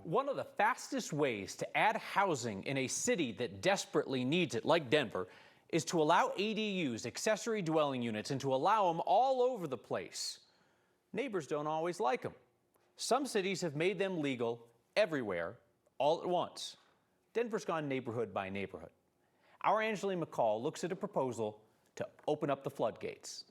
One of the fastest ways to add housing in a city that desperately needs it, like Denver, is to allow ADUs, accessory dwelling units, and to allow them all over the place. Neighbors don't always like them. Some cities have made them legal everywhere, all at once. Denver's gone neighborhood by neighborhood. Our Angeline McCall looks at a proposal to open up the floodgates.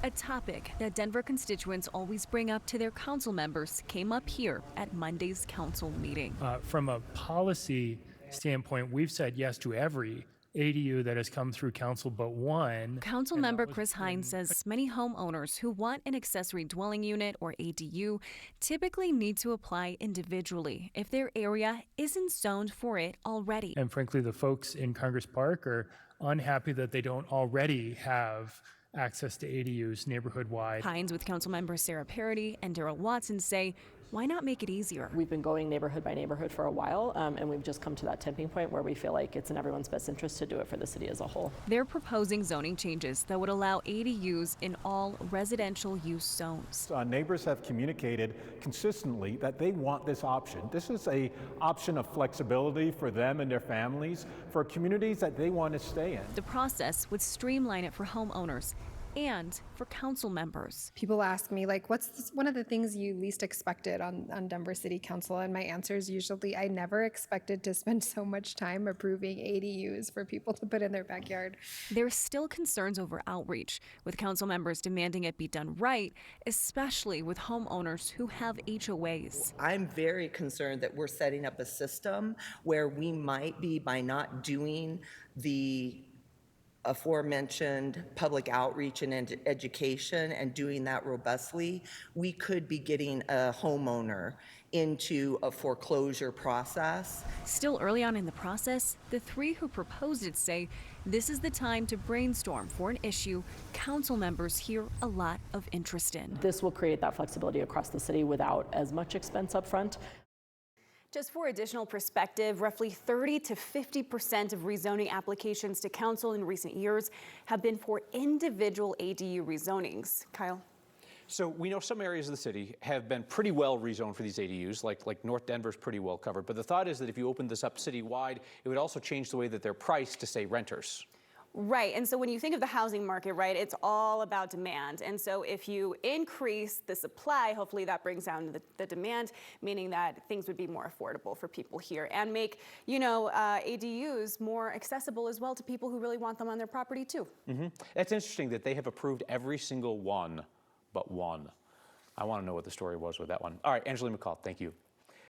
A topic that Denver constituents always bring up to their council members came up here at Monday's council meeting. From a policy standpoint, we've said yes to every ADU that has come through council but one. Council member Chris Hines says many homeowners who want an accessory dwelling unit or ADU typically need to apply individually if their area isn't zoned for it already. And frankly, the folks in Congress Park are unhappy that they don't already have access to ADUs neighborhood-wide. Hines with council members Sarah Parody and Darrell Watson say, why not make it easier? We've been going neighborhood by neighborhood for a while, and we've just come to that tipping point where we feel like it's in everyone's best interest to do it for the city as a whole. They're proposing zoning changes that would allow ADUs in all residential use zones. Neighbors have communicated consistently that they want this option. This is an option of flexibility for them and their families, for communities that they want to stay in. The process would streamline it for homeowners and for council members. People ask me, like, what's one of the things you least expected on Denver City Council? And my answer is usually, I never expected to spend so much time approving ADUs for people to put in their backyard. There's still concerns over outreach, with council members demanding it be done right, especially with homeowners who have HOAs. I'm very concerned that we're setting up a system where we might be, by not doing the aforementioned public outreach and education and doing that robustly, we could be getting a homeowner into a foreclosure process. Still early on in the process, the three who proposed it say this is the time to brainstorm for an issue council members hear a lot of interest in. This will create that flexibility across the city without as much expense up front. Just for additional perspective, roughly 30 to 50% of rezoning applications to council in recent years have been for individual ADU rezonings. Kyle? So we know some areas of the city have been pretty well rezoned for these ADUs, like North Denver's pretty well covered. But the thought is that if you opened this up citywide, it would also change the way that they're priced to, say, renters. Right, and so when you think of the housing market, right, it's all about demand. And so if you increase the supply, hopefully that brings down the demand, meaning that things would be more affordable for people here and make, ADUs more accessible as well to people who really want them on their property too. That's interesting that they have approved every single one but one. I want to know what the story was with that one. All right, Angeline McCall, thank you.